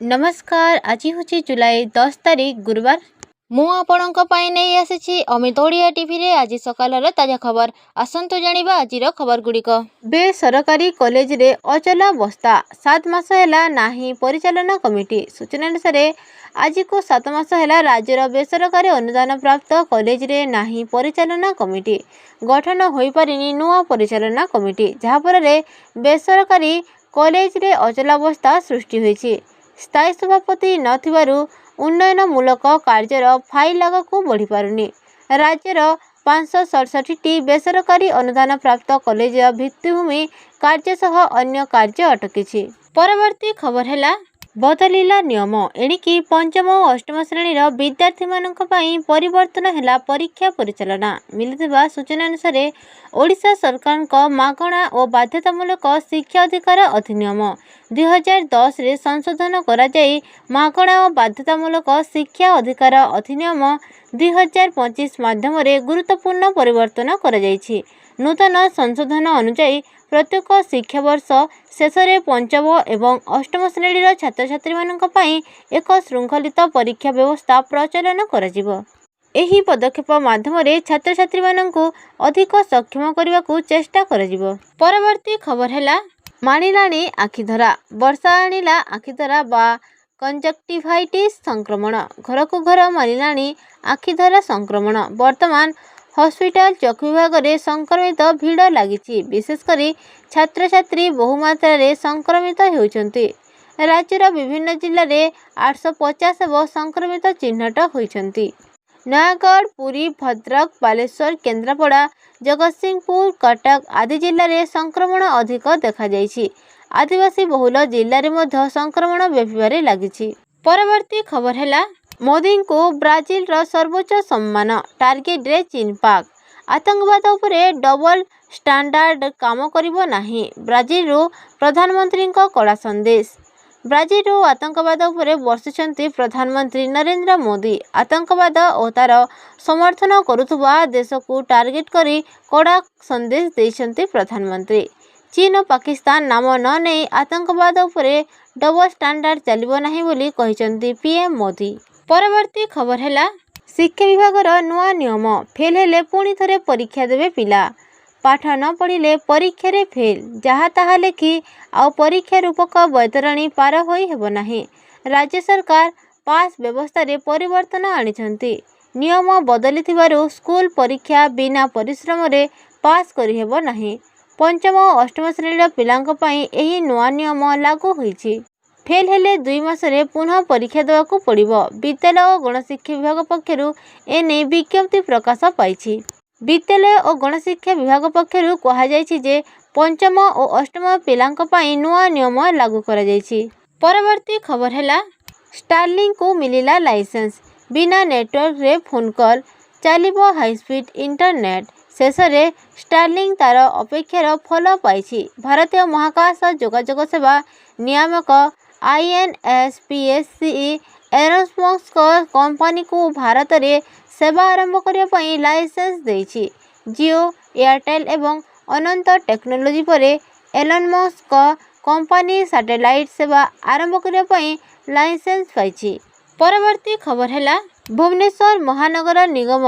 नमस्कार। आज हूँ जुलाई 10 तारीख गुरुवार। मु आपणों नहीं आसी अमित ओडिया टीवी रे आज सकाल ताजा खबर। आसतु जानिबा आजिर खबर गुड़िक। बेसरकारी कॉलेज रे अचला बस्ता 7 मास है नाही परिचालन कमिटी। सूचना अनुसार आज को 7 मास है राज्यर बेसरकारी अनुदान प्राप्त कॉलेज रे नाही परिचालन कमिटी गठन हो पारिनी नुआ परिचालन कमिटी, जहाँफल बेसरकारी कॉलेज रे अचलावस्था सृष्टि होइछि। स्थायी सभापति नथिबारु उन्नयनमूलक कार्यर फाइल आगकू बढ़ी पारुनी। राज्यर 567टी बेसरकारी अनुदान प्राप्त कॉलेज भित्तिभूमि कार्य सह अन्य कार्य अटकी। परवर्ती खबर है बदलिला नियम। एणिकी पंचम और अष्टम श्रेणीर विद्यार्थी मानक पई परिवर्तन है परीक्षा परिचालना। मिलुवा सूचना अनुसार ओडिशा सरकार मागणा और बाध्यतामूलक शिक्षा अधिकार अधिनियम 2010 रे संशोधन करा जाई मागणा और बाध्यतामूलक शिक्षा अधिकार अधिनियम 2025 माध्यम गुरुत्वपूर्ण परिवर्तन करा जाइछि। नूतन संशोधन अनुसार प्रत्येक शिक्षा वर्ष शेष में पंचम एवं अष्टम श्रेणीर छात्र छात्री मानक पई एक श्रृंखलित परीक्षा व्यवस्था प्रचलन करा। एही पदक्षेप माध्यम छात्र छात्री मानकू अधिक सक्षम करने को चेष्टा करा। परवर्ती खबर है मानिलाणी आखिधरा। वर्षा आनिला आखिधरा बा कंजक्टिवाइटिस संक्रमण। घर को घर मानिलाणी आखिधरा संक्रमण। वर्तमान हॉस्पिटल चक्षु विभाग में संक्रमित भीड़ लगी। विशेषकर छात्र छात्री बहुमात्रा रे संक्रमित होती। राज्यर विभिन्न जिले में 850 संक्रमित चिन्हट होती। नयागढ़, पुरी, भद्रक, बालेश्वर, केन्द्रापड़ा, जगतसिंहपुर, कटक आदि जिले में संक्रमण अधिक देखा जाइछि। आदिवासी बहुल जिले में मध्य संक्रमण व्यापार लगी। परवर्ती खबर है मोदी को ब्राजिल रो सर्वोच्च सम्मान टार्गेट रे चीन पाक। आतंकवाद उपरे डबल स्टैंडर्ड काम करिबो नाही। ब्राजिल रो प्रधानमंत्री को कड़ा संदेश। ब्राजिल रो आतंकवाद उपरे वर्षिछंती प्रधानमंत्री नरेंद्र मोदी। आतंकवाद और तार समर्थन करुथुबा देश को टार्गेट करी कड़ा संदेश देइछंती प्रधानमंत्री। चीन और पाकिस्तान नाम न नहीं आतंकवाद उपरे डबल स्टैंडर्ड चलिबो नाही बोली कहिछंती पीएम मोदी। परवर्ती खबर है शिक्षा विभाग नुआ नियम। फेल हेले पुणी थरे परीक्षा देवे पिला। पाठ न पढ़िले परीक्षा रे फेल। जहाँ ताहा लेखि आउ परीक्षा रूपक बैतरणी पार होई हेबो नाही। राज्य सरकार पास व्यवस्था रे परिवर्तन आनिछंती। नियम बदली थिबारु स्कूल परीक्षा बिना परिश्रम रे पास करि हेबो नाही। पंचम और अष्टम श्रेणीर पिलांक पई एही नुआ नियम लागू होईछि। फेल हेले 2 मासरे पुनः परीक्षा देवाकू पड़िबो। विद्यालय और गणशिक्षा विभाग पक्षरु एने विज्ञप्ति प्रकाश पाइछि। विद्यालय और गणशिक्षा विभाग पक्षरु कहा जाइछि जे पंचम और अष्टम पिलांक पई नुआ नियम लागू करा जाइछि। परवर्ती खबर है स्टारलिंक को मिलिला लाइसेंस। बिना नेटवर्क रे फोन कॉल चलिबो हाई स्पीड इंटरनेट। शेष में स्टारलिंक तार अपेक्षार फल पाइछि। भारतीय महाकाश जोगाजोग सेवा नियामक INSPSC एरोस्पेस कंपनी को भारत में सेवा आरंभ करने लाइसेंस देइछि। जियो, एयरटेल एवं अनंत टेक्नोलोजी पर एलन मस्क कंपनी सैटेलाइट सेवा आरंभ करने लाइसेंस पाइछि। परवर्ती खबर है भुवनेश्वर महानगर निगम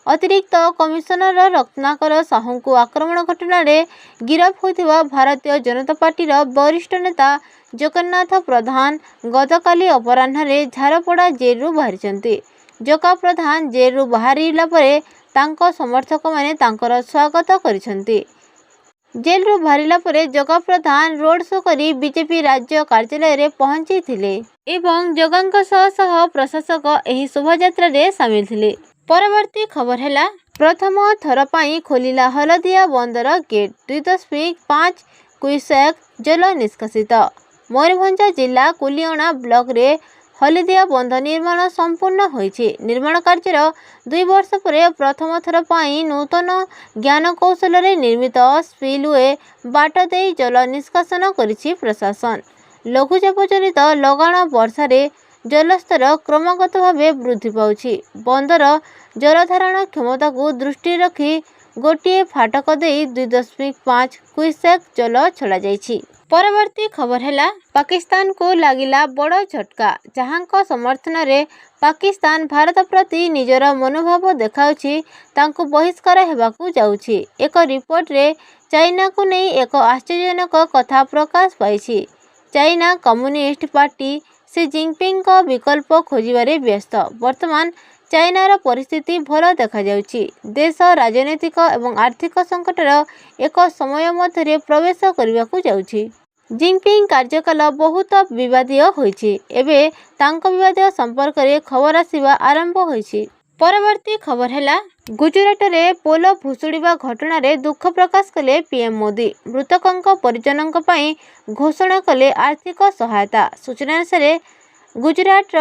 अतिरिक्त कमिशनर रत्नाकर साहू को आक्रमण घटना रे गिरफ होइथिबा भारतीय जनता पार्टीर वरिष्ठ नेता जगन्नाथ प्रधान गतकाली अपराह्न झारपड़ा जेलरू बाहरी। जगा प्रधान जेलरू बाहरिला परे तांको समर्थक माने तांकर स्वागत करिसेंती। जेलरू बाहरिला परे जगा प्रधान रोड शो करी बीजेपी राज्य कार्यालय रे पहुंची थिले एवं जगांक सह प्रशासक एही शोभायात्रा रे शामिल थिले। परवर्ती खबर है प्रथम थर पाई खोलिला हलदिया बंदर गेट। 2.5 क्यूसेक जल निष्कासित। मयूरभंज जिला कुलियणा ब्लॉक रे हलदिया बंध निर्माण संपूर्ण होइछि। निर्माण कार्यर 2 वर्ष पर प्रथम थर पाई नूतन ज्ञान कौशल रे निर्मित स्पिलवे बाट दे जल निष्कासन करिछि प्रशासन। लघुचाप जनित लगाण वर्षा रे जलस्तर क्रमागत भावे वृद्धि पाउछि। बंदर जलधारण क्षमता को दृष्टि रखी गोटे फाटक दे 2.5 क्यूसेक जल छड़ा जाइछि। परवर्ती खबर है पाकिस्तान को लगिला बड़ झटका जहां समर्थन रे पाकिस्तान भारत प्रति निजर मनोभाव देखाउछि तांको बहिष्कार हेबाकू जाउछि। एक रिपोर्ट रे चाइना को नहीं एक आश्चर्यजनक कथा प्रकाश पाई। China Communist Party Xi Jinping को विकल्प खोजिबारे व्यस्त। वर्तमान चाइनार परिस्थिति भल देखा जाउछि। देश राजनैतिक एवं आर्थिक संकटर एक समय मध्य प्रवेश करने जाउछि। जिनपिंग कार्यकाल बहुत विवादीय होइछि। एबे तांको विवादीय संपर्क में खबर आसिबा आरंभ होइछि। परवर्ती खबर है गुजरात रे पोल भुशुड़िबा घटना रे दुख प्रकाश कले पीएम मोदी। मृतकों परिजनों पई घोषणा कले आर्थिक सहायता। सूचना अनुसार गुजरात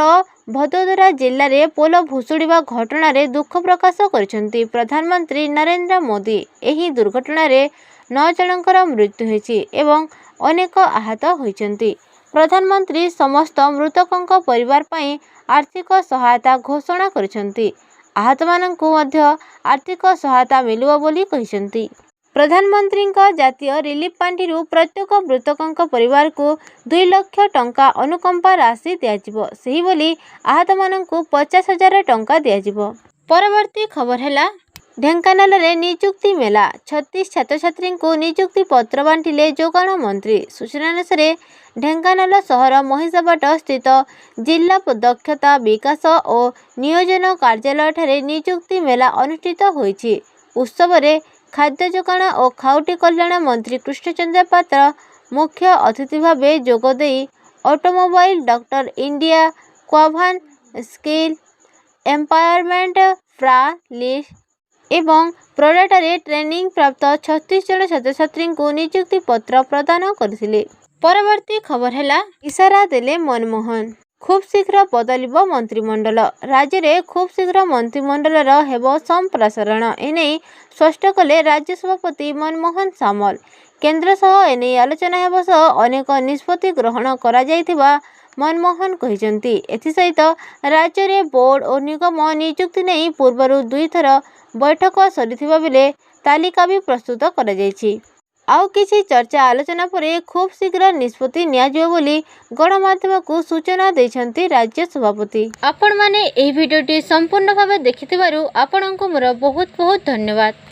भदोदरा जिल्ला रे पोल भुशुड़िबा घटना रे दुख प्रकाश करिसेंती प्रधानमंत्री नरेंद्र मोदी। एही दुर्घटना रे 9 जनकर मृत्यु होइछि एवं अनेक आहत होइछन्ति। प्रधानमंत्री समस्त मृतकों परिवार पई आर्थिक सहायता घोषणा करिसेंती। आहत माननकु मध्य आर्थिक सहायता मिलुव बोली कहिसेंती। प्रधानमंत्री जातीय रिलीफ पांठिरु प्रत्येक मृतकों परिवार को 2 लाख टंका अनुकंपा राशि दियाजिबो। सेही बोली आहत माननकु 50,000 टंका दियाजिबो। परवर्ती खबर है ढेंकानाल रे नियुक्ति मेला 36 छात्र छात्री को नियुक्ति पत्र बांटिले जोगाण मंत्री। सूचना अनुसार ढेंकानाल सहर महिषाबाट स्थित जिला दक्षता विकास और नियोजन कार्यालय ठारे नियुक्ति मेला अनुष्ठित होइछि। उत्सव रे खाद्य जोगाण और खाउटी कल्याण मंत्री कृष्णचंद्र पात्र मुख्य अतिथि भावे जोगदे ऑटोमोबाइल डॉक्टर इंडिया क्वाभान स्किल एम्पावरमेंट फ्रा लिस्ट एवं प्रोडाटारे ट्रेनिंग प्राप्त 36 जन छात्र छात्री को नियुक्ति पत्र प्रदान करथिले। परवर्ती खबर है इशारा देले मनमोहन खूब शीघ्र बदलिब मंत्रिमंडल। राज्य में खूब शीघ्र मंत्रिमंडल हेब संप्रसारण एने स्पष्ट कले राज्य सभापति मनमोहन सामल। केंद्र सह एने आलोचना हेब सह अनेक निष्पत्ति ग्रहण करा जायथिबा मनमोहन कहिसेंती। एथिसहित राज्य में बोर्ड और निगम नियुक्ति नहीं पूर्व 2 थर बैठक सरीथिबा बेले तालिका भी प्रस्तुत करा जायछि। आउ किछि चर्चा आलोचना परे खूब शीघ्र निष्पत्ति नियाजिबो बोली गणमाध्यम को सूचना दैछन्ति राज्य सभापति। आपण माने एही भिडियोटी संपूर्ण भाव देखिथिबारु आपणको मोर बहुत बहुत धन्यवाद।